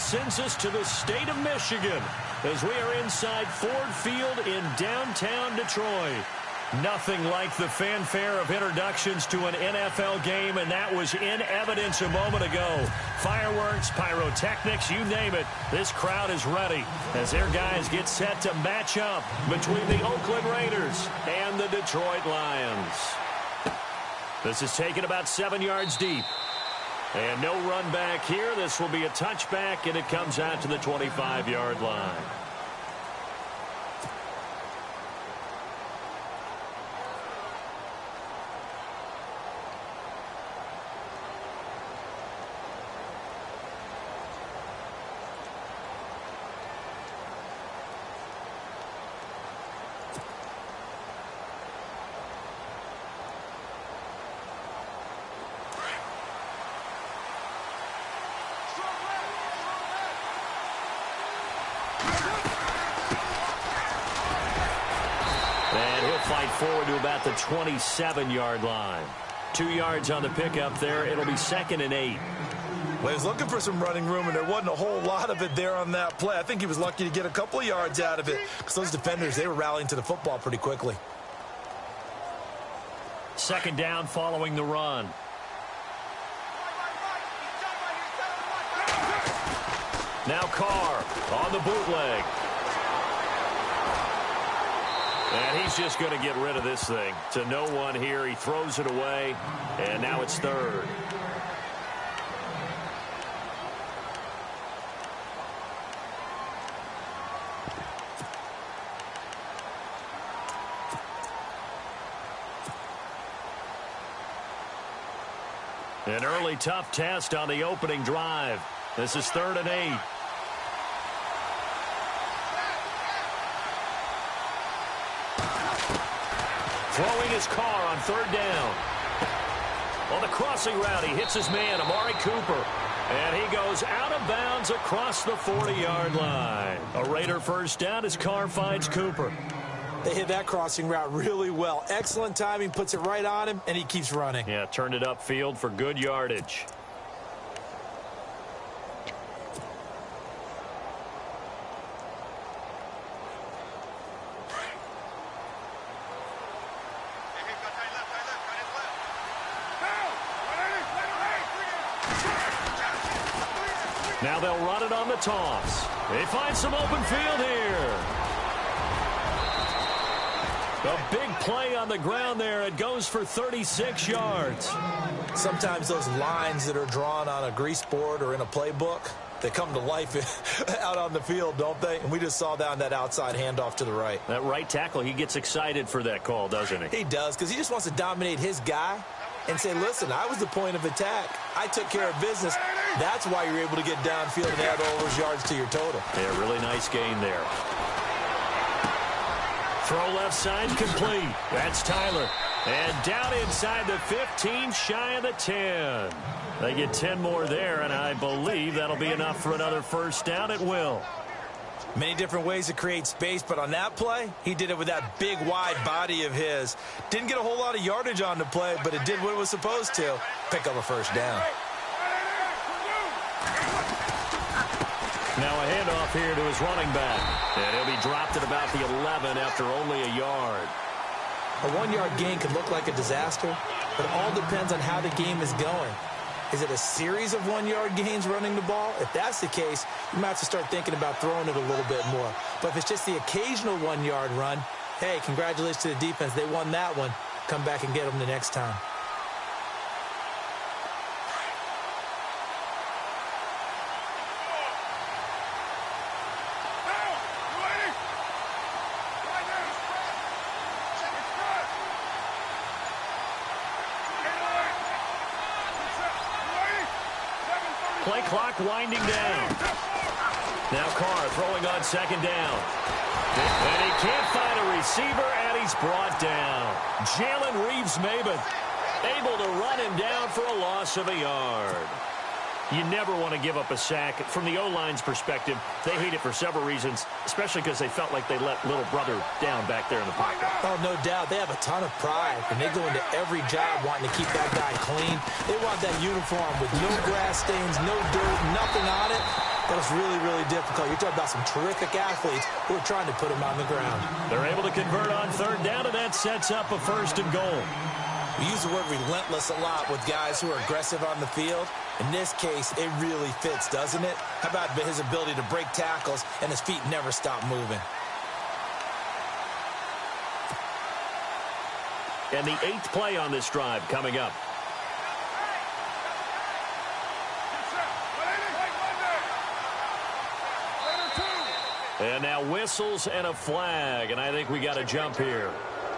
sends us to the state of Michigan as we are inside Ford Field in downtown Detroit. Nothing like the fanfare of introductions to an NFL game, and that was in evidence a moment ago. Fireworks, pyrotechnics, you name it. This crowd is ready as their guys get set to match up between the Oakland Raiders and the Detroit Lions. This is taken about 7 yards deep. And no run back here. This will be a touchback, and it comes out to the 25-yard line. Fight forward to about the 27-yard line. 2 yards on the pickup there. It'll be 2nd and 8. Well, he was looking for some running room, and there wasn't a whole lot of it there on that play. I think he was lucky to get a couple of yards out of it because those defenders, they were rallying to the football pretty quickly. 2nd down following the run. Now Carr on the bootleg. And he's just going to get rid of this thing. To no one here. He throws it away. And now it's 3rd. An early tough test on the opening drive. This is 3rd and 8. Throwing his car on 3rd down. On the crossing route, he hits his man, Amari Cooper. And he goes out of bounds across the 40-yard line. A Raider first down as Carr finds Cooper. They hit that crossing route really well. Excellent timing, puts it right on him, and he keeps running. Yeah, turned it upfield for good yardage. Now they'll run it on the toss. They find some open field here. A big play on the ground there. It goes for 36 yards. Sometimes those lines that are drawn on a grease board or in a playbook, they come to life out on the field, don't they? And we just saw down that outside handoff to the right. That right tackle, he gets excited for that call, doesn't he? He does, because he just wants to dominate his guy and say, listen, I was the point of attack. I took care of business. That's why you're able to get downfield and add all those yards to your total. Yeah, really nice gain there. Throw left side complete. That's Tyler. And down inside the 15, shy of the 10. They get 10 more there, and I believe that'll be enough for another first down. It will. Many different ways to create space, but on that play, he did it with that big, wide body of his. Didn't get a whole lot of yardage on the play, but it did what it was supposed to. Pick up a first down. Now a handoff here to his running back. And he'll be dropped at about the 11 after only a yard. A 1-yard gain could look like a disaster, but it all depends on how the game is going. Is it a series of 1-yard gains running the ball? If that's the case, you might have to start thinking about throwing it a little bit more. But if it's just the occasional 1-yard run, hey, congratulations to the defense. They won that one. Come back and get them the next time. Play clock winding down. Now Carr throwing on 2nd down. And he can't find a receiver, and he's brought down. Jalen Reeves-Maybin able to run him down for a loss of a yard. You never want to give up a sack. From the O-line's perspective, they hate it for several reasons, especially because they felt like they let little brother down back there in the pocket. Oh, no doubt. They have a ton of pride, and they go into every job wanting to keep that guy clean. They want that uniform with no grass stains, no dirt, nothing on it. That was really, really difficult. You're talking about some terrific athletes who are trying to put him on the ground. They're able to convert on third down, and that sets up a 1st and goal. We use the word relentless a lot with guys who are aggressive on the field. In this case, it really fits, doesn't it? How about his ability to break tackles and his feet never stop moving? And the 8th play on this drive coming up. And now whistles and a flag, and I think we got a jump here.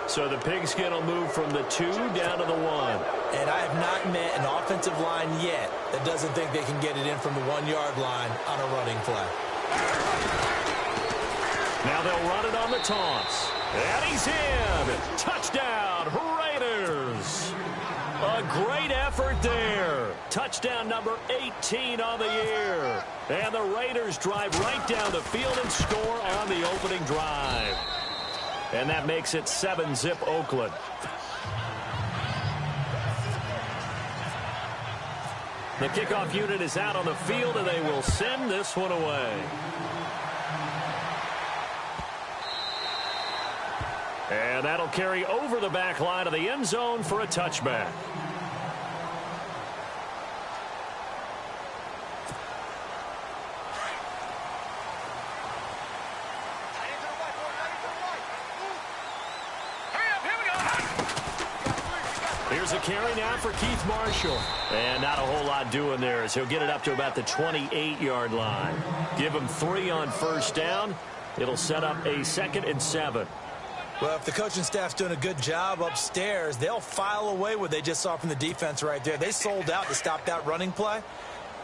So the pigskin will move from the 2 down to the 1. And I have not met an offensive line yet that doesn't think they can get it in from the 1-yard line on a running play. Now they'll run it on the toss. And he's in. Touchdown, Raiders. A great effort there. Touchdown number 18 on the year. And the Raiders drive right down the field and score on the opening drive. And that makes it 7-zip Oakland. The kickoff unit is out on the field, and they will send this one away. And that'll carry over the back line of the end zone for a touchback. Here's a carry now for Keith Marshall. And not a whole lot doing there as he'll get it up to about the 28-yard line. Give him 3 on first down. It'll set up a 2nd and 7. Well, if the coaching staff's doing a good job upstairs, they'll file away what they just saw from the defense right there. They sold out to stop that running play.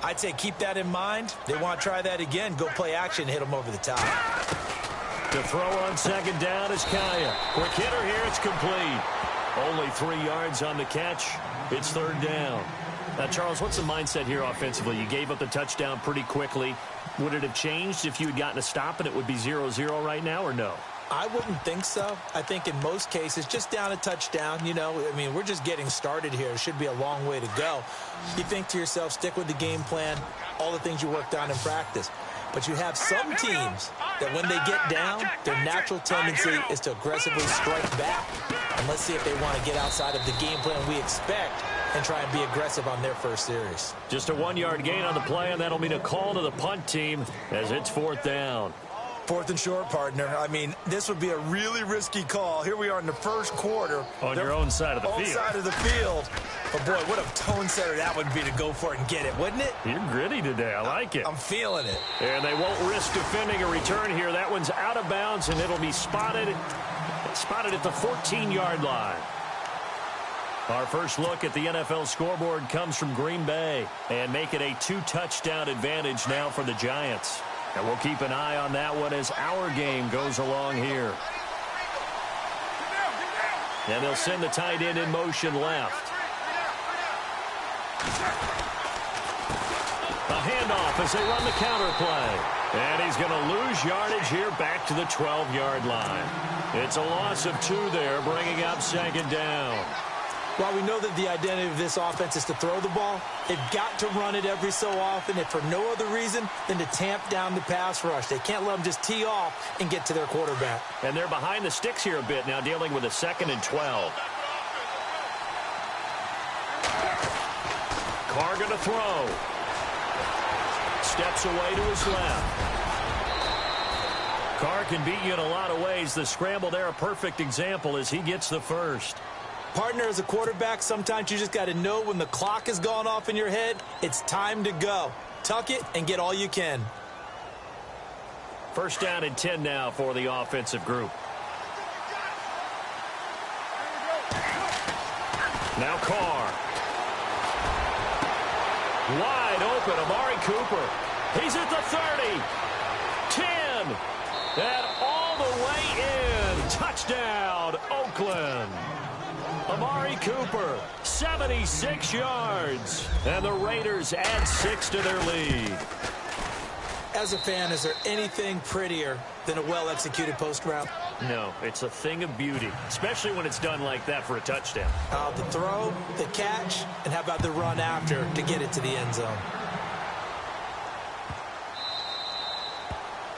I'd say keep that in mind. They want to try that again. Go play action and hit them over the top. To throw on 2nd down is Kaya. Quick hitter here. It's complete. Only 3 yards on the catch. It's 3rd down. Now, Charles, what's the mindset here offensively? You gave up the touchdown pretty quickly. Would it have changed if you had gotten a stop and it would be 0-0 right now, or no? I wouldn't think so. I think in most cases, just down a touchdown, you know, I mean, we're just getting started here. It should be a long way to go. You think to yourself, stick with the game plan, all the things you worked on in practice. But you have some teams that when they get down, their natural tendency is to aggressively strike back. And let's see if they want to get outside of the game plan we expect and try and be aggressive on their first series. Just a 1-yard gain on the play, and that'll mean a call to the punt team as it's 4th down. 4th and short, partner. I mean, this would be a really risky call. Here we are in the first quarter. On your own side of the field. Side of the field. But, boy, what a tone setter that would be to go for it and get it, wouldn't it? You're gritty today. I like it. I'm feeling it. And they won't risk defending a return here. That one's out of bounds, and it'll be spotted at the 14-yard line. Our first look at the NFL scoreboard comes from Green Bay, and make it a 2-touchdown advantage now for the Giants. And we'll keep an eye on that one as our game goes along here. And they'll send the tight end in motion left. A handoff as they run the counter play. And he's going to lose yardage here back to the 12-yard line. It's a loss of 2 there, bringing up 2nd down. While we know that the identity of this offense is to throw the ball, they've got to run it every so often, if for no other reason than to tamp down the pass rush. They can't let them just tee off and get to their quarterback. And they're behind the sticks here a bit now, dealing with a 2nd and 12. Carr going to throw. Steps away to his left. Carr can beat you in a lot of ways. The scramble there, a perfect example as he gets the first. Partner, as a quarterback, sometimes you just got to know when the clock has gone off in your head, it's time to go. Tuck it and get all you can. 1st down and 10 now for the offensive group. Now Carr. Wide open, Amari Cooper. He's at the 30. 10. And all the way in. Touchdown, Oakland. Amari Cooper, 76 yards. And the Raiders add 6 to their lead. As a fan, is there anything prettier than a well-executed post route? No, it's a thing of beauty, especially when it's done like that for a touchdown. The throw, the catch, and how about the run after to get it to the end zone?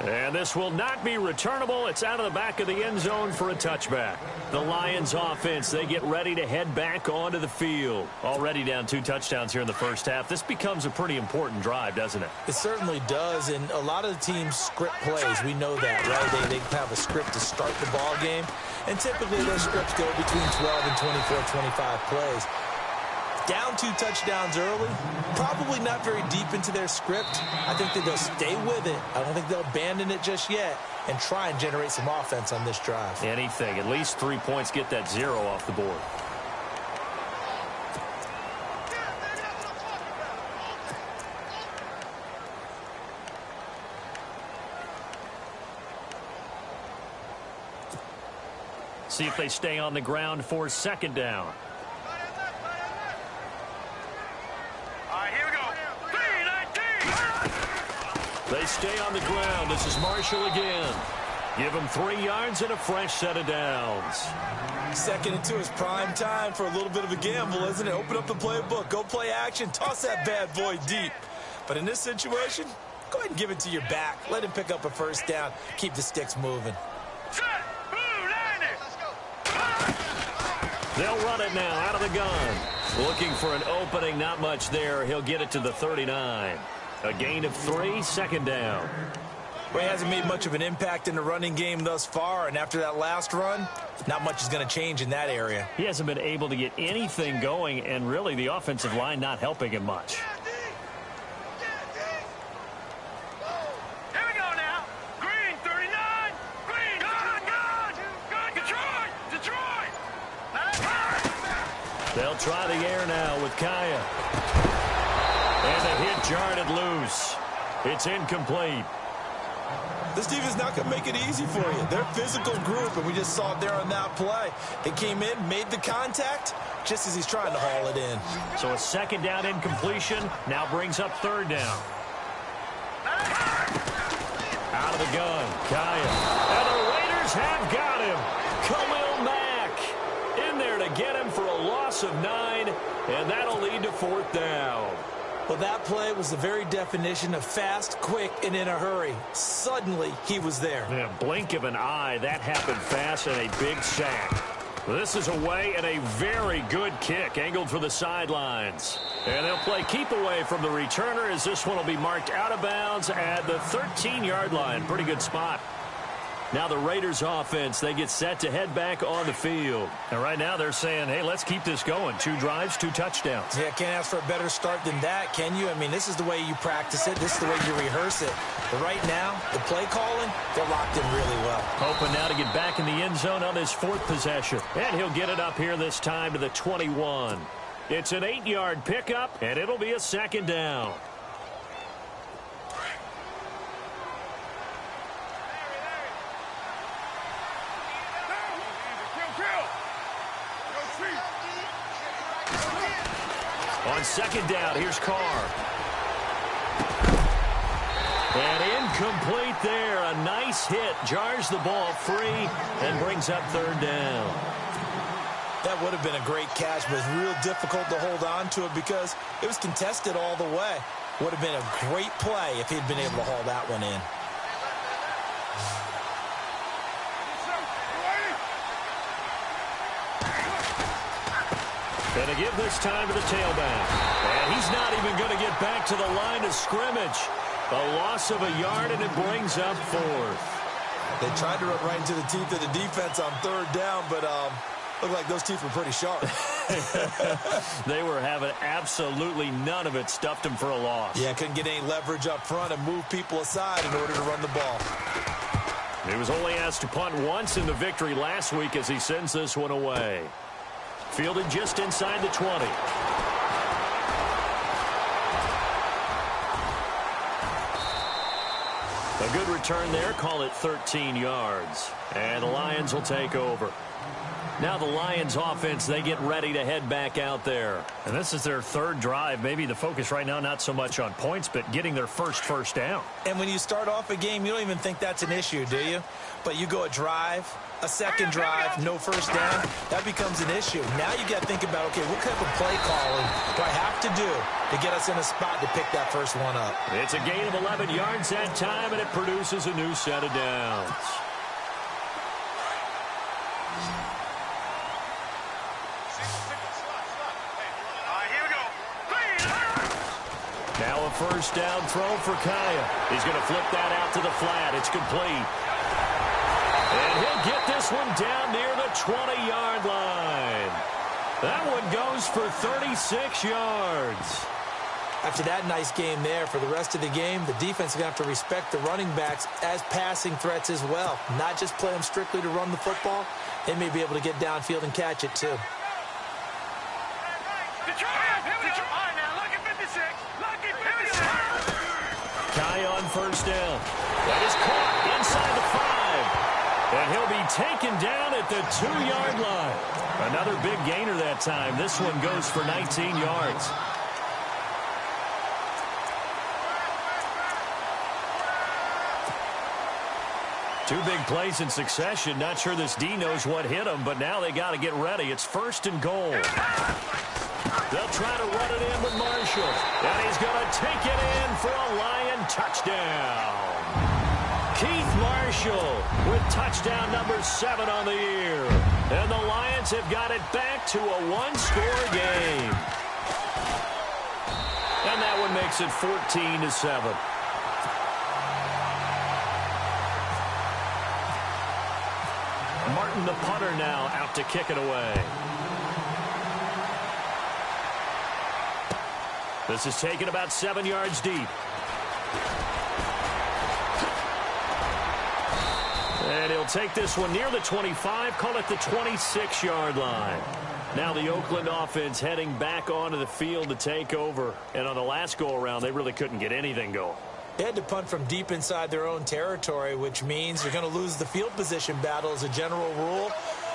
And this will not be returnable. It's out of the back of the end zone for a touchback. The Lions offense, they get ready to head back onto the field. Already down 2 touchdowns here in the first half. This becomes a pretty important drive, doesn't it? It certainly does, and a lot of the teams script plays. We know that, right? They have a script to start the ball game, and typically those scripts go between 12 and 24, 25 plays. Down 2 touchdowns early, probably not very deep into their script. I think that they'll stay with it. I don't think they'll abandon it just yet and try and generate some offense on this drive. Anything. At least 3 points, get that 0 off the board. See if they stay on the ground for 2nd down. They stay on the ground. This is Marshall again. Give him 3 yards and a fresh set of downs. 2nd and 2 is prime time for a little bit of a gamble, isn't it? Open up the playbook. Go play action. Toss that bad boy deep. But in this situation, go ahead and give it to your back. Let him pick up a 1st down. Keep the sticks moving. They'll run it now out of the gun. Looking for an opening. Not much there. He'll get it to the 39. A gain of 3, 2nd down. Well, he hasn't made much of an impact in the running game thus far, and after that last run, not much is going to change in that area. He hasn't been able to get anything going, and really the offensive line not helping him much. Here we go now. Green, 39. Green, good. Detroit. They'll try the air now with Kaya. And the hit jarred loose. It's incomplete. This defense is not going to make it easy for you. They're a physical group, and we just saw it there on that play. They came in, made the contact, just as he's trying to haul it in. So a 2nd down incompletion now brings up 3rd down. Out of the gun, Kaya. And the Raiders have got him. Khalil Mack in there to get him for a loss of 9, and that'll lead to 4th down. Well, that play was the very definition of fast, quick, and in a hurry. Suddenly, he was there. Yeah, blink of an eye, that happened fast, and a big sack. This is away and a very good kick, angled for the sidelines. And they'll play keep away from the returner as this one will be marked out of bounds at the 13-yard line. Pretty good spot. Now the Raiders offense, they get set to head back on the field. And right now they're saying, hey, let's keep this going. 2 drives, 2 touchdowns. Yeah, can't ask for a better start than that, can you? I mean, this is the way you practice it. This is the way you rehearse it. But right now, the play calling, they're locked in really well. Hoping now to get back in the end zone on his 4th possession. And he'll get it up here this time to the 21. It's an 8-yard pickup, and it'll be a 2nd down. On 2nd down, here's Carr. And incomplete there. A nice hit. Jars the ball free and brings up 3rd down. That would have been a great catch, but it's real difficult to hold on to it because it was contested all the way. Would have been a great play if he'd been able to haul that one in. Going to give this time to the tailback. And he's not even going to get back to the line of scrimmage. A loss of a yard, and it brings up 4th. They tried to run right into the teeth of the defense on 3rd down, but looked like those teeth were pretty sharp. They were having absolutely none of it. Stuffed him for a loss. Yeah, couldn't get any leverage up front and move people aside in order to run the ball. He was only asked to punt once in the victory last week as he sends this one away. Fielded just inside the 20. A good return there. Call it 13 yards. And the Lions will take over. Now the Lions offense, they get ready to head back out there. And this is their third drive. Maybe the focus right now not so much on points, but getting their first down. And when you start off a game, you don't even think that's an issue, do you? But you go a drive, a second drive, no first down, that becomes an issue. Now you got to think about, okay, what type of play calling do I have to do to get us in a spot to pick that first one up? It's a gain of 11 yards that time, and it produces a new set of downs. Now a first down throw for Kaya. He's going to flip that out to the flat. It's complete. And he'll get this one down near the 20-yard line. That one goes for 36 yards. After that nice game there, for the rest of the game, the defense is going to have to respect the running backs as passing threats as well. Not just play them strictly to run the football. They may be able to get downfield and catch it too. Kai on first down. That is caught inside the 5. And he'll be taken down at the 2-yard line. Another big gainer that time. This one goes for 19 yards. Two big plays in succession. Not sure this D knows what hit him, but now they got to get ready. It's 1st and goal. They'll try to run it in with Marshall. And he's going to take it in for a Lion touchdown. Keith Marshall with touchdown number 7 on the year. And the Lions have got it back to a 1-score game. And that one makes it 14-7. Martin, the punter, now out to kick it away. This is taken about 7 yards deep. And he'll take this one near the 25, call it the 26-yard line. Now the Oakland offense heading back onto the field to take over. And on the last go-around, they really couldn't get anything going. They had to punt from deep inside their own territory, which means you're going to lose the field position battle as a general rule.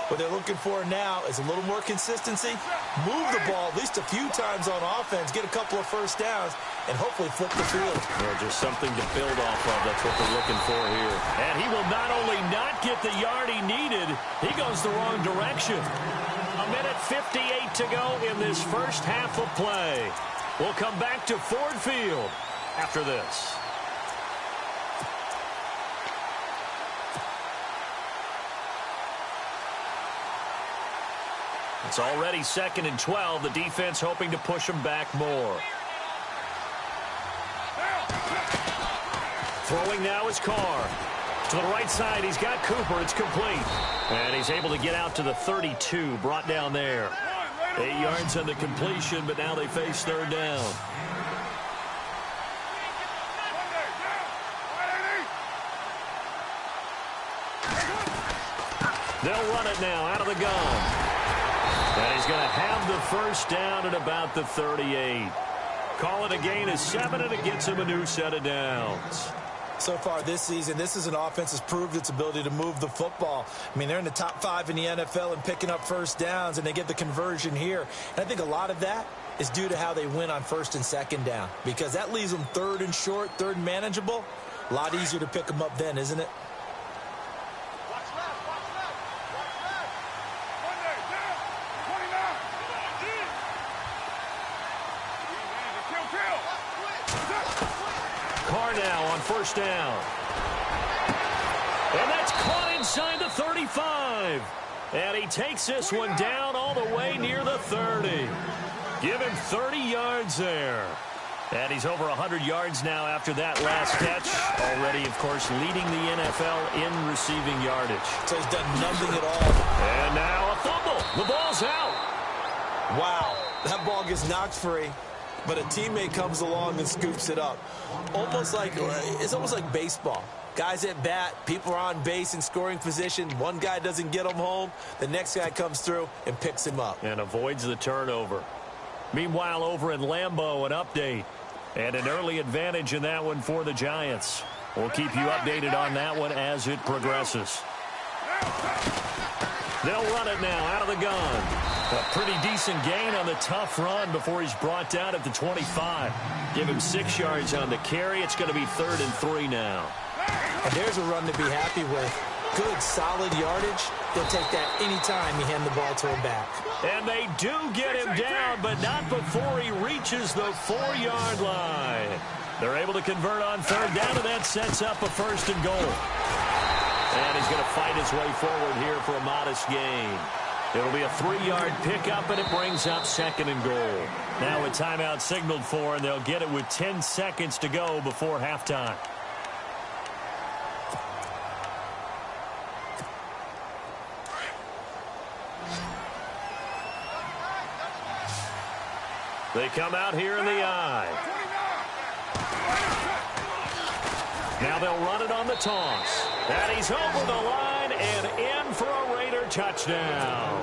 What they're looking for now is a little more consistency, move the ball at least a few times on offense, get a couple of first downs, and hopefully flip the field. Well, just something to build off of. That's what they're looking for here. And he will not only not get the yard he needed, he goes the wrong direction. 1:58 to go in this first half of play. We'll come back to Ford Field after this. It's already 2nd and 12. The defense hoping to push them back more. Throwing now is Carr. To the right side, he's got Cooper. It's complete. And he's able to get out to the 32, brought down there. 8 yards on the completion, but now they face 3rd down. They'll run it now out of the gun. And he's going to have the first down at about the 38. Call it a gain of 7, and it gets him a new set of downs. So far this season, this is an offense that's proved its ability to move the football. I mean, they're in the top 5 in the NFL in picking up first downs, and they get the conversion here. And I think a lot of that is due to how they win on 1st and 2nd down, because that leaves them 3rd and short, 3rd and manageable. A lot easier to pick them up then, isn't it? Carr now on 1st down. And that's caught inside the 35. And he takes this one down all the way near the 30. Give him 30 yards there. And he's over 100 yards now after that last catch. Already, of course, leading the NFL in receiving yardage. So he's done nothing at all. And now a fumble. The ball's out. Wow, that ball gets knocked free, but a teammate comes along and scoops it up. It's almost like baseball. Guys at bat, people are on base in scoring position. One guy doesn't get him home. The next guy comes through and picks him up. And avoids the turnover. Meanwhile, over in Lambeau, an update. And an early advantage in that one for the Giants. We'll keep you updated on that one as it progresses. They'll run it now out of the gun. A pretty decent gain on the tough run before he's brought down at the 25. Give him 6 yards on the carry. It's going to be 3rd and 3 now. And there's a run to be happy with. Good, solid yardage. They'll take that anytime you hand the ball to him back. And they do get him down, but not before he reaches the 4-yard line. They're able to convert on 3rd down, and that sets up a 1st and goal. And he's going to fight his way forward here for a modest gain. It'll be a 3-yard pickup, and it brings up 2nd and goal. Now a timeout signaled for, and they'll get it with 10 seconds to go before halftime. They come out here in the I. Now they'll run it on the toss. And he's over the line and in for a Raider touchdown.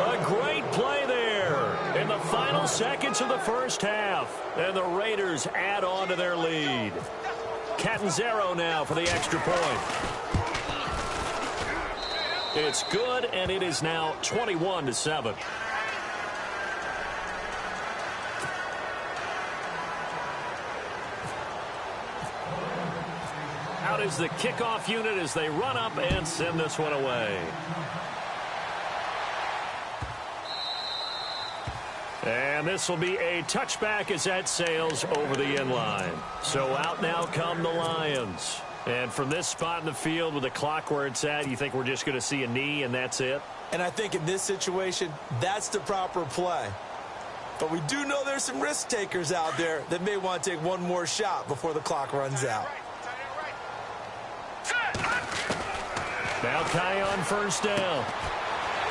A great play there in the final seconds of the first half. And the Raiders add on to their lead. Catanzaro now for the extra point. It's good, and it is now 21-7. Out is the kickoff unit as they run up and send this one away. And this will be a touchback as that sails over the end line. So out now come the Lions. And from this spot in the field with the clock where it's at, you think we're just going to see a knee and that's it? And I think in this situation, that's the proper play. But we do know there's some risk takers out there that may want to take one more shot before the clock runs out. Now Kai on 1st down.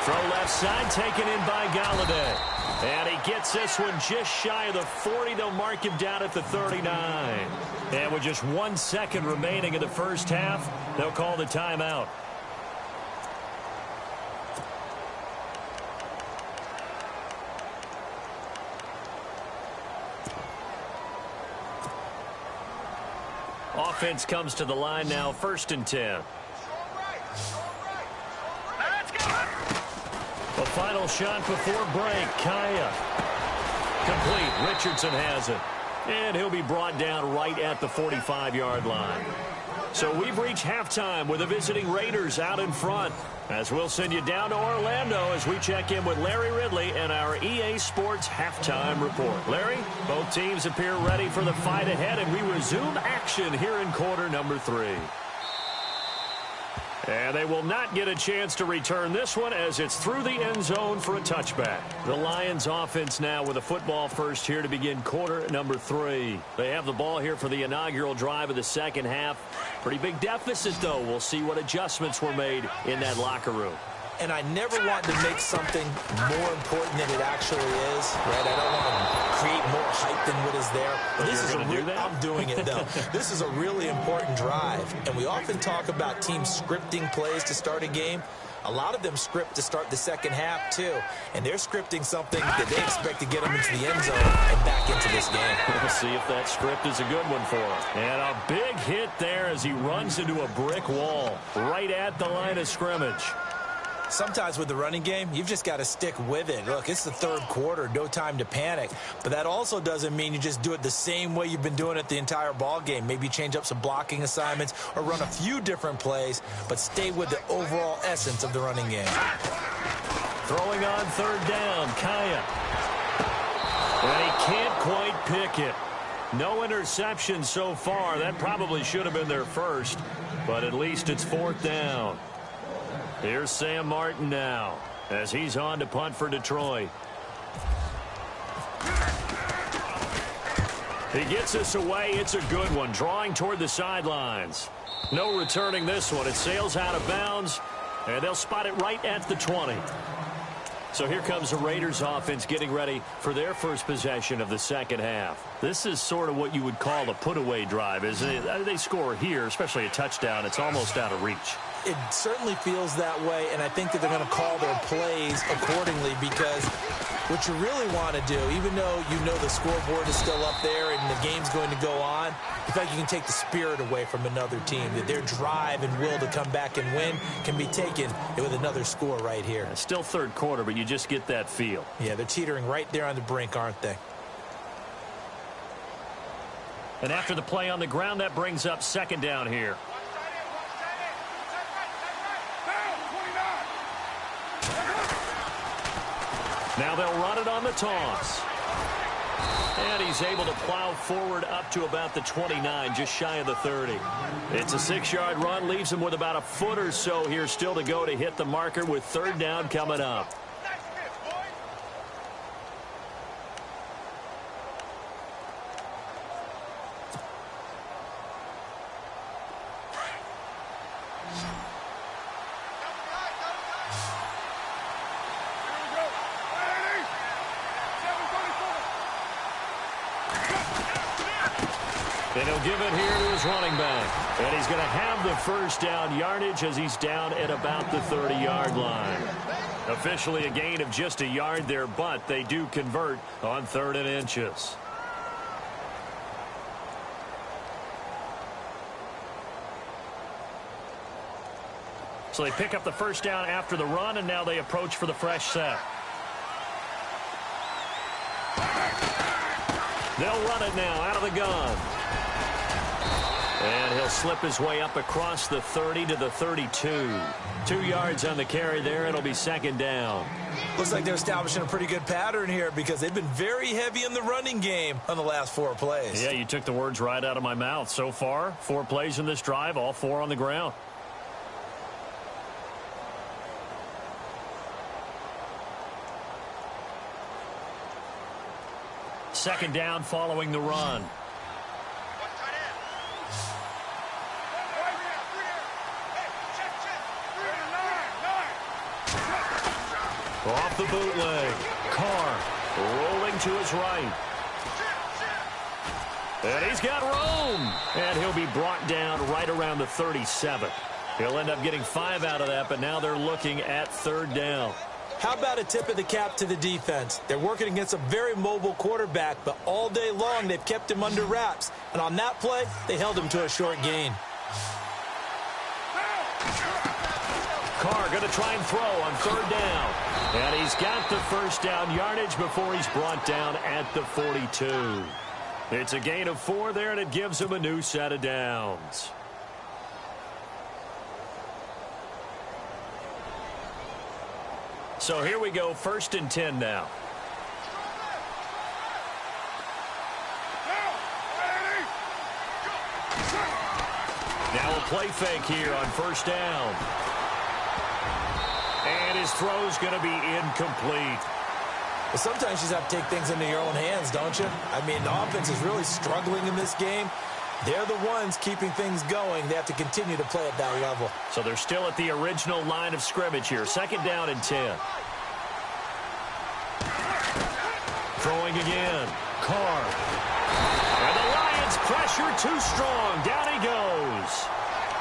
Throw left side taken in by Galladay. And he gets this one just shy of the 40. They'll mark him down at the 39. And with just 1 second remaining in the first half, they'll call the timeout. Offense comes to the line now, 1st and 10. A final shot before break. Kaya. Complete. Richardson has it. And he'll be brought down right at the 45-yard line. So we've reached halftime with the visiting Raiders out in front. As we'll send you down to Orlando as we check in with Larry Ridley and our EA Sports halftime report. Larry, both teams appear ready for the fight ahead, and we resume action here in quarter number 3. And they will not get a chance to return this one as it's through the end zone for a touchback. The Lions offense now with a football first here to begin quarter number 3. They have the ball here for the inaugural drive of the second half. Pretty big deficit, though. We'll see what adjustments were made in that locker room. And I never want to make something more important than it actually is, right? I don't want to create more hype than what is there. But this is do that? I'm doing it, though. This is a really important drive. And we often talk about teams scripting plays to start a game. A lot of them script to start the second half, too. And they're scripting something that they expect to get them into the end zone and back into this game. We'll see if that script is a good one for him. And a big hit there as he runs into a brick wall right at the line of scrimmage. Sometimes with the running game, you've just got to stick with it. Look, it's the third quarter, no time to panic. But that also doesn't mean you just do it the same way you've been doing it the entire ball game. Maybe change up some blocking assignments or run a few different plays, but stay with the overall essence of the running game. Throwing on 3rd down, Kaya. And he can't quite pick it. No interception so far. That probably should have been their first, but at least it's 4th down. Here's Sam Martin now as he's on to punt for Detroit. He gets this away. It's a good one, drawing toward the sidelines. No returning this one. It sails out of bounds, and they'll spot it right at the 20. So here comes the Raiders offense getting ready for their first possession of the second half. This is sort of what you would call a put-away drive, isn't it? They score here, especially a touchdown. It's almost out of reach. It certainly feels that way, and I think that they're going to call their plays accordingly because What you really want to do, even though you know the scoreboard is still up there and the game's going to go on, you feel like you can take the spirit away from another team, that their drive and will to come back and win can be taken with another score right here. It's still third quarter, but you just get that feel. Yeah, they're teetering right there on the brink, aren't they? And after the play on the ground, that brings up second down here. Now they'll run it on the toss. And he's able to plow forward up to about the 29, just shy of the 30. It's a 6-yard run, leaves him with about a foot or so here still to go to hit the marker with third down coming up. And he'll give it here to his running back. And he's going to have the first down yardage as he's down at about the 30-yard line. Officially a gain of just a yard there, but they do convert on 3rd and inches. So they pick up the first down after the run, and now they approach for the fresh set. They'll run it now out of the gun. And he'll slip his way up across the 30 to the 32. 2 yards on the carry there. It'll be second down. Looks like they're establishing a pretty good pattern here because they've been very heavy in the running game on the last 4 plays. Yeah, you took the words right out of my mouth. So far, 4 plays in this drive, all 4 on the ground. Second down following the run. Off the bootleg. Carr rolling to his right. And he's got room. And he'll be brought down right around the 37. He'll end up getting 5 out of that, but now they're looking at third down. How about a tip of the cap to the defense? They're working against a very mobile quarterback, but all day long they've kept him under wraps. And on that play, they held him to a short gain. Carr going to try and throw on third down. And he's got the first down yardage before he's brought down at the 42. It's a gain of 4 there, and it gives him a new set of downs. So here we go, 1st and 10 now. Now a play fake here on first down. And his throw's going to be incomplete. Well, sometimes you just have to take things into your own hands, don't you? I mean, the offense is really struggling in this game. They're the ones keeping things going. They have to continue to play at that level. So they're still at the original line of scrimmage here. 2nd down and 10. Throwing again. Carr. And the Lions pressure too strong. Down he goes.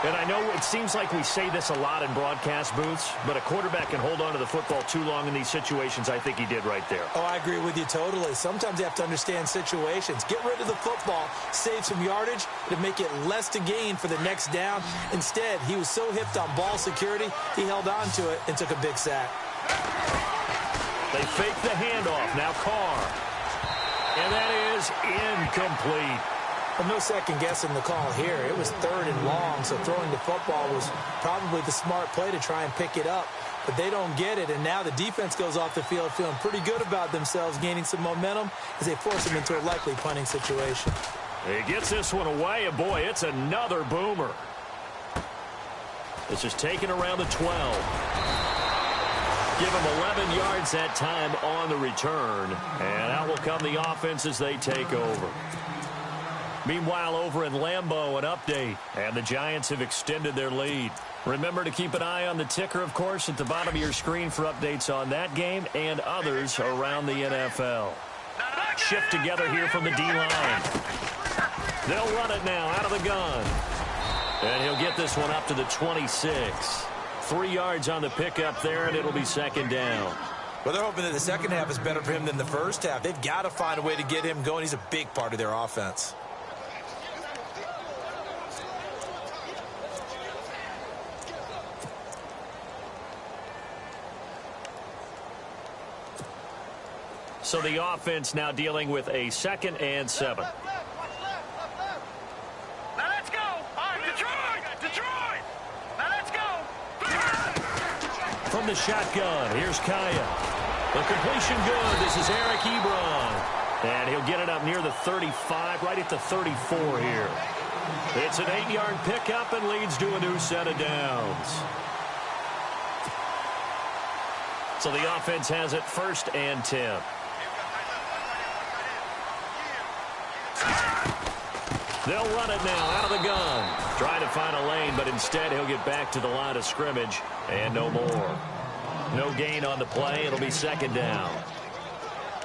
And I know it seems like we say this a lot in broadcast booths, but a quarterback can hold on to the football too long in these situations. I think he did right there. Oh, I agree with you totally. Sometimes you have to understand situations. Get rid of the football, save some yardage to make it less to gain for the next down. Instead, he was so hipped on ball security, he held on to it and took a big sack. They fake the handoff. Now Carr. And that is incomplete. Well, no second guessing the call here. It was 3rd and long, so throwing the football was probably the smart play to try and pick it up. But they don't get it, and now the defense goes off the field feeling pretty good about themselves, gaining some momentum as they force them into a likely punting situation. He gets this one away, and boy, it's another boomer. This is taken around the 12. Give him 11 yards that time on the return, and out will come the offense as they take over. Meanwhile, over in Lambeau, an update, and the Giants have extended their lead. Remember to keep an eye on the ticker, of course, at the bottom of your screen for updates on that game and others around the NFL. Shift together here from the D-line. They'll run it now out of the gun. And he'll get this one up to the 26. 3 yards on the pickup there, and it'll be second down. Well, they're hoping that the second half is better for him than the first half. They've got to find a way to get him going. He's a big part of their offense. So the offense now dealing with a 2nd and 7. Now let's go. All right, Detroit. Now let's go. From the shotgun, here's Kaya. The completion good. This is Eric Ebron. And he'll get it up near the 35, right at the 34 here. It's an 8-yard pickup and leads to a new set of downs. So the offense has it 1st and 10. They'll run it now out of the gun. Trying to find a lane, but instead he'll get back to the line of scrimmage. And no more. No gain on the play. It'll be 2nd down.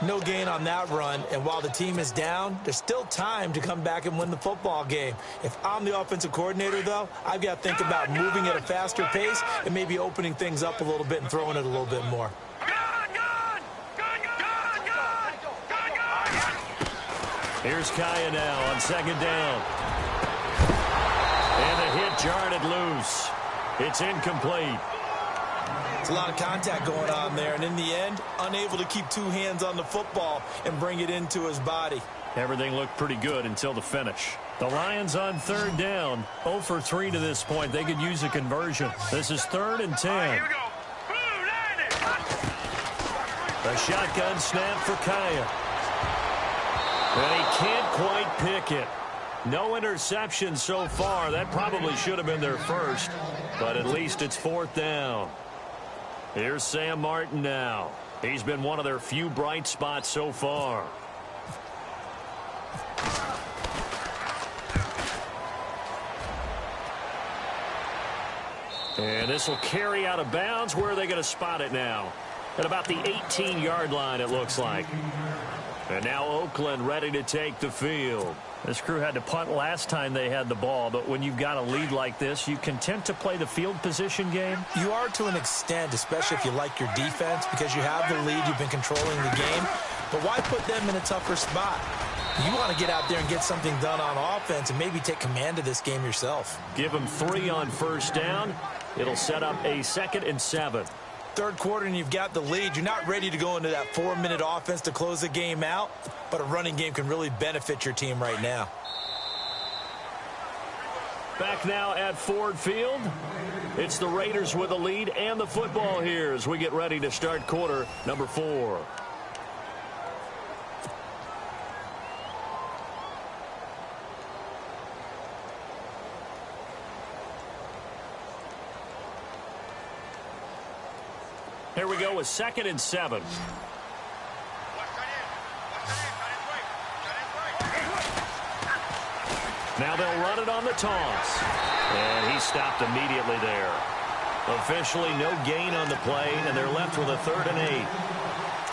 No gain on that run, and while the team is down, there's still time to come back and win the football game. If I'm the offensive coordinator, though, I've got to think about moving at a faster pace and maybe opening things up a little bit and throwing it a little bit more. Here's Kaya now on 2nd down. And the hit jarred it loose. It's incomplete. It's a lot of contact going on there, and in the end, unable to keep 2 hands on the football and bring it into his body. Everything looked pretty good until the finish. The Lions on 3rd down. 0 for 3 to this point. They could use a conversion. This is 3rd and 10. Here we go. A shotgun snap for Kaya. And he can't quite pick it. No interception so far. That probably should have been their first, but at least it's 4th down. Here's Sam Martin now. He's been one of their few bright spots so far. And this will carry out of bounds. Where are they going to spot it now? At about the 18-yard line, it looks like. And now Oakland ready to take the field. This crew had to punt last time they had the ball, but when you've got a lead like this, you content to play the field position game? You are to an extent, especially if you like your defense, because you have the lead, you've been controlling the game. But why put them in a tougher spot? You want to get out there and get something done on offense and maybe take command of this game yourself. Give them 3 on 1st down. It'll set up a 2nd and 7. 3rd quarter and you've got the lead. You're not ready to go into that 4-minute offense to close the game out, but a running game can really benefit your team right now. Back now at Ford Field. It's the Raiders with the lead and the football here as we get ready to start quarter number 4. Here we go with 2nd and 7. Now they'll run it on the toss. And he stopped immediately there. Officially no gain on the play, and they're left with a 3rd and 8.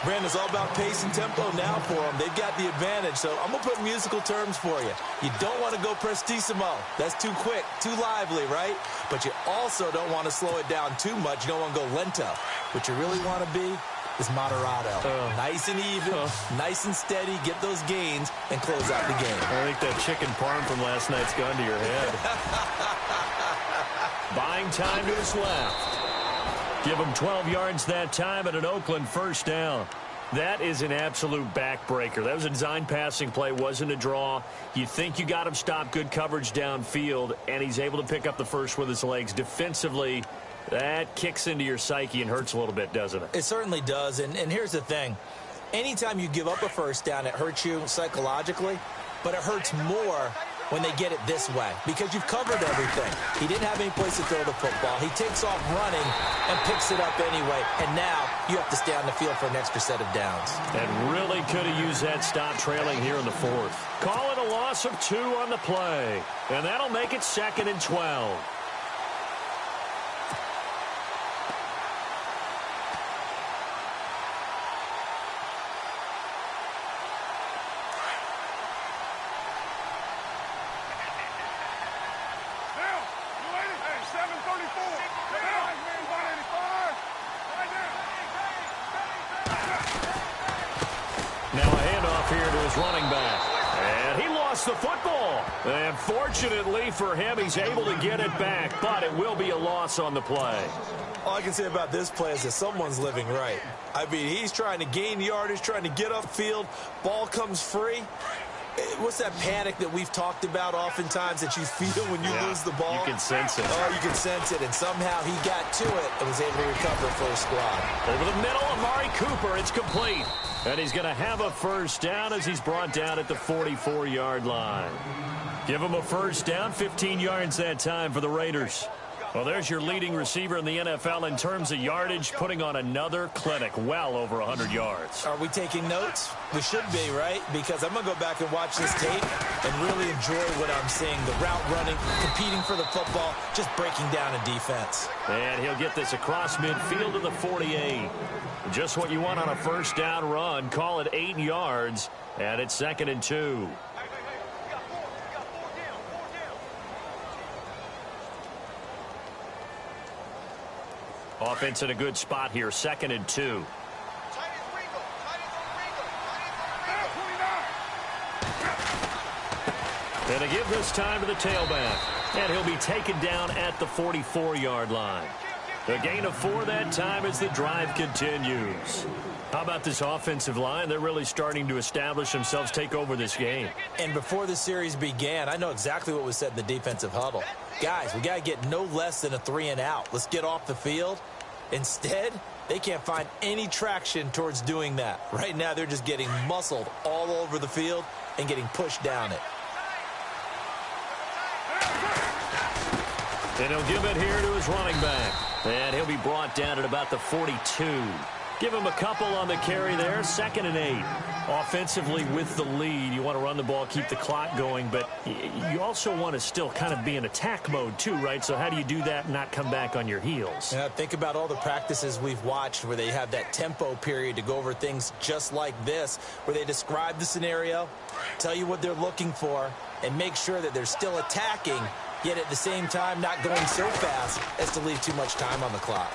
Brandon, it's all about pace and tempo now for them. They've got the advantage, so I'm going to put musical terms for you. You don't want to go prestissimo. That's too quick, too lively, right? But you also don't want to slow it down too much. You don't want to go lento. What you really want to be is moderato. Nice and even, nice and steady, get those gains, and close out the game. I think that chicken parm from last night's gone to your head. Buying time to his left. Give him 12 yards that time at an Oakland 1st down. That is an absolute backbreaker. That was a design passing play, wasn't a draw. You think you got him stopped, good coverage downfield, and he's able to pick up the first with his legs. Defensively, that kicks into your psyche and hurts a little bit, doesn't it? It certainly does, and here's the thing. Anytime you give up a 1st down, it hurts you psychologically, but it hurts more when they get it this way because you've covered everything. He didn't have any place to throw the football. He takes off running and picks it up anyway, and now you have to stay on the field for an extra set of downs. And really could have used that stop trailing here in the 4th. Call it a loss of 2 on the play, and that'll make it 2nd and 12. Now a handoff here to his running back. And he lost the football. And fortunately for him, he's able to get it back, but it will be a loss on the play. All I can say about this play is that someone's living right. I mean, he's trying to gain yardage, trying to get upfield. Ball comes free. What's that panic that we've talked about oftentimes that you feel when you lose the ball? You can sense it. Oh, you can sense it. And somehow he got to it and was able to recover for his squad. Over the middle, Amari Cooper. It's complete. And he's going to have a first down as he's brought down at the 44-yard line. Give him a first down, 15 yards that time for the Raiders. Well, there's your leading receiver in the NFL in terms of yardage, putting on another clinic, well over 100 yards. Are we taking notes? We should be, right? Because I'm going to go back and watch this tape and really enjoy what I'm seeing. The route running, competing for the football, just breaking down a defense. And he'll get this across midfield to the 48. Just what you want on a first down run. Call it 8 yards, and it's 2nd and 2. Offense in a good spot here, 2nd and 2. And to give this time to the tailback. And he'll be taken down at the 44-yard line. A gain of 4 that time as the drive continues. How about this offensive line? They're really starting to establish themselves, take over this game. And before the series began, I know exactly what was said in the defensive huddle. Guys, we got to get no less than a 3 and out. Let's get off the field. Instead, they can't find any traction towards doing that. Right now, they're just getting muscled all over the field and getting pushed down it. And he'll give it here to his running back. And he'll be brought down at about the 42. Give him a couple on the carry there. 2nd and 8. Offensively with the lead, you want to run the ball, keep the clock going, but you also want to still kind of be in attack mode too, right? So how do you do that and not come back on your heels? Yeah, think about all the practices we've watched where they have that tempo period to go over things just like this, where they describe the scenario, tell you what they're looking for, and make sure that they're still attacking, yet at the same time not going so fast as to leave too much time on the clock.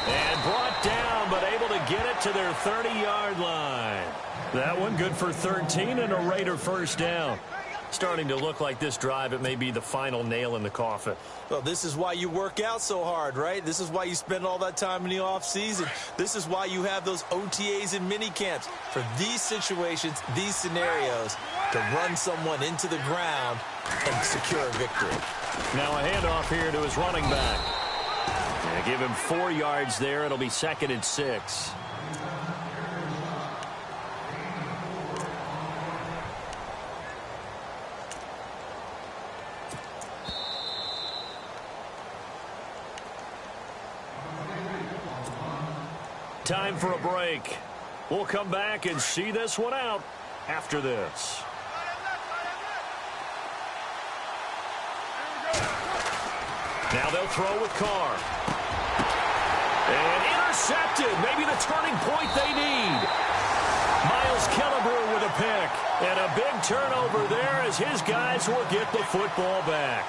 And brought down, but able to get it to their 30-yard line. That one good for 13 and a Raider first down. Starting to look like this drive, it may be the final nail in the coffin. Well, this is why you work out so hard, right? This is why you spend all that time in the offseason. This is why you have those OTAs and mini camps. For these situations, these scenarios, to run someone into the ground and secure a victory. Now a handoff here to his running back. And give him 4 yards there. It'll be 2nd and 6. Time for a break. We'll come back and see this one out after this. Now they'll throw with Carr. And intercepted. Maybe the turning point they need. Miles Killebrew with a pick. And a big turnover there as his guys will get the football back.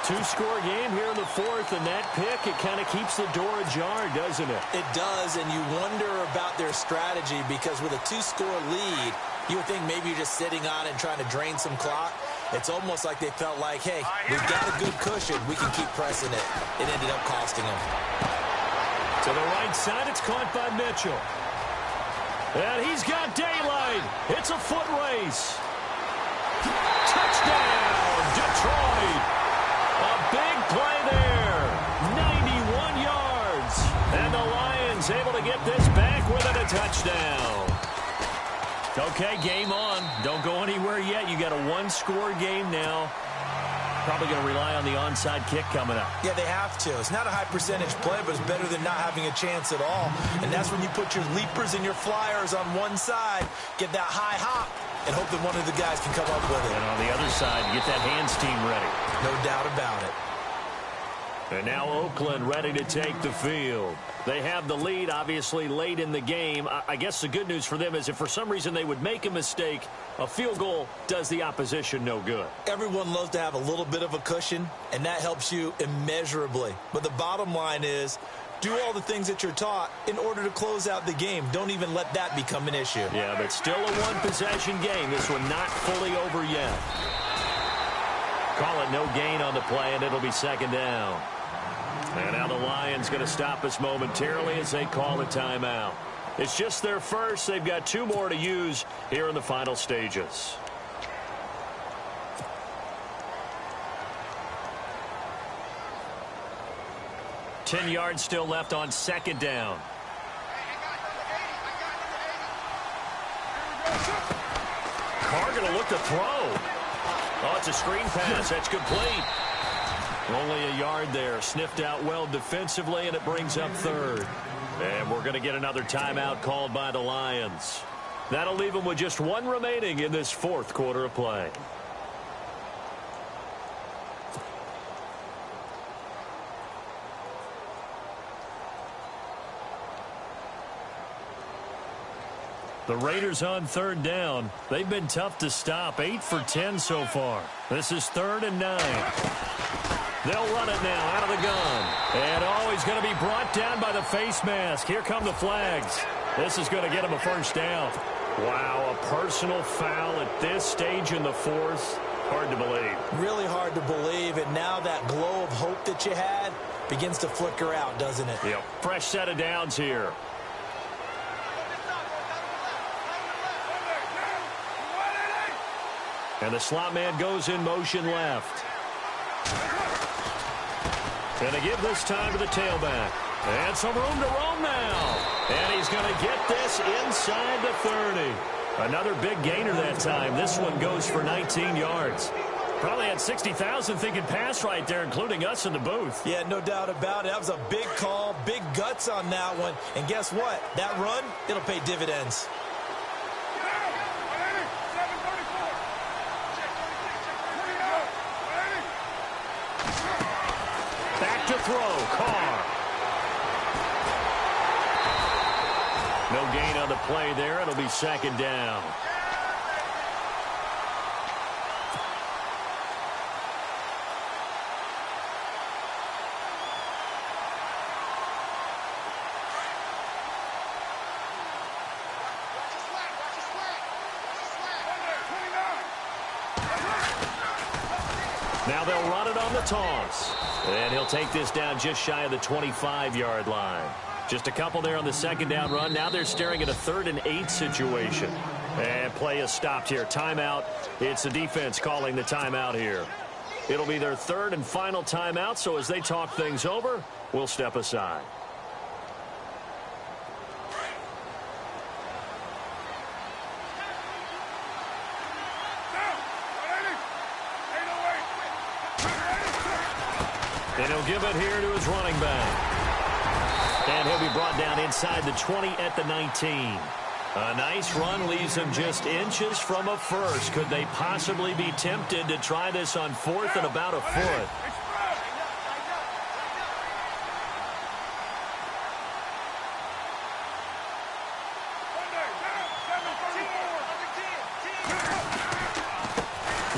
2-score game here in the 4th, and that pick, it kind of keeps the door ajar, doesn't it? It does, and you wonder about their strategy because with a 2-score lead, you would think maybe you're just sitting on it and trying to drain some clock. It's almost like they felt like, hey, we've got a good cushion. We can keep pressing it. It ended up costing them. To the right side, it's caught by Mitchell. And he's got daylight. It's a foot race. Touchdown, Detroit. A big play there. 91 yards. And the Lions able to get this back within a touchdown. Okay, game on. Don't go anywhere yet. You got a 1-score game now. Probably going to rely on the onside kick coming up. Yeah, they have to. It's not a high percentage play, but it's better than not having a chance at all. And that's when you put your leapers and your flyers on one side, get that high hop, and hope that one of the guys can come up with it. And on the other side, get that hands team ready. No doubt about it. And now Oakland ready to take the field. They have the lead, obviously, late in the game. I guess the good news for them is if for some reason they would make a mistake, a field goal does the opposition no good. Everyone loves to have a little bit of a cushion, and that helps you immeasurably. But the bottom line is Do all the things that you're taught in order to close out the game. Don't even let that become an issue. Yeah, but still a one-possession game. This one not fully over yet. Call it no gain on the play, and it'll be second down. And now the Lions going to stop us momentarily as they call a timeout. It's just their first. They've got 2 more to use here in the final stages. Ten yards still left on second down. Carr going to look to throw. Oh, it's a screen pass. That's complete. Only a yard there. Sniffed out well defensively, and it brings up third. And we're going to get another timeout called by the Lions. That'll leave them with just 1 remaining in this 4th quarter of play. The Raiders on third down. They've been tough to stop. 8 for 10 so far. This is 3rd and 9. They'll run it now out of the gun. And he's going to be brought down by the face mask. Here come the flags. This is going to get him a first down. Wow, a personal foul at this stage in the 4th. Hard to believe. Really hard to believe. And now that glow of hope that you had begins to flicker out, doesn't it? Yep. Fresh set of downs here. And the slot man goes in motion left. And they give this time to the tailback. And some room to roam now. And he's going to get this inside the 30. Another big gainer that time. This one goes for 19 yards. Probably had 60,000 thinking pass right there, including us in the booth. Yeah, no doubt about it. That was a big call, big guts on that one. And guess what? That run, it'll pay dividends. Back to throw, Carr. No gain on the play there. It'll be second down. Now they'll run it on the toss. And he'll take this down just shy of the 25-yard line. Just a couple there on the second down run. Now they're staring at a 3rd and 8 situation. And play is stopped here. Timeout. It's the defense calling the timeout here. It'll be their 3rd and final timeout, so as they talk things over, we'll step aside. And he'll give it here to his running back. And he'll be brought down inside the 20 at the 19. A nice run leaves him just inches from a first. Could they possibly be tempted to try this on 4th and about a foot?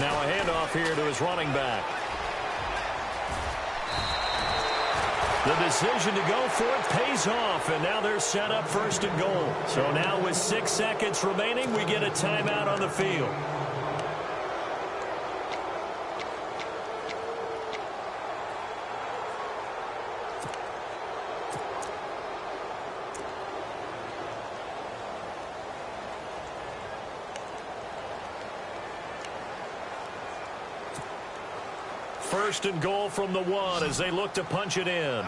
Now a handoff here to his running back. The decision to go for it pays off, and now they're set up 1st and goal. So now with 6 seconds remaining, we get a timeout on the field. First and goal from the 1 as they look to punch it in.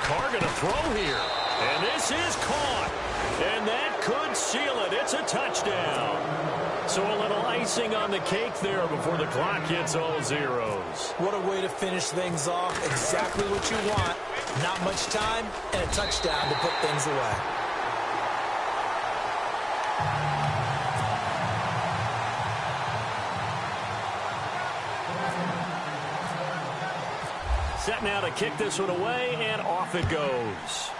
Carr going to throw here. And this is caught. And that could seal it. It's a touchdown. So a little icing on the cake there before the clock hits all zeros. What a way to finish things off. Exactly what you want. Not much time and a touchdown to put things away. Set now to kick this one away, and off it goes.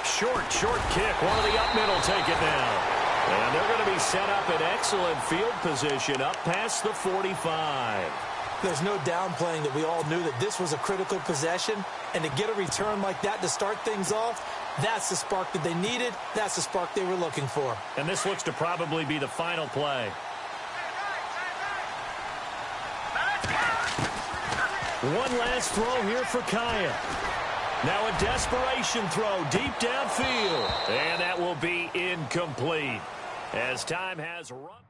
Short kick. One of the up middle take it now. And they're going to be set up in excellent field position up past the 45. There's no downplaying that we all knew that this was a critical possession, and to get a return like that to start things off, that's the spark that they needed. That's the spark they were looking for. And this looks to probably be the final play. One last throw here for Kaya. Now a desperation throw deep downfield. And that will be incomplete as time has run.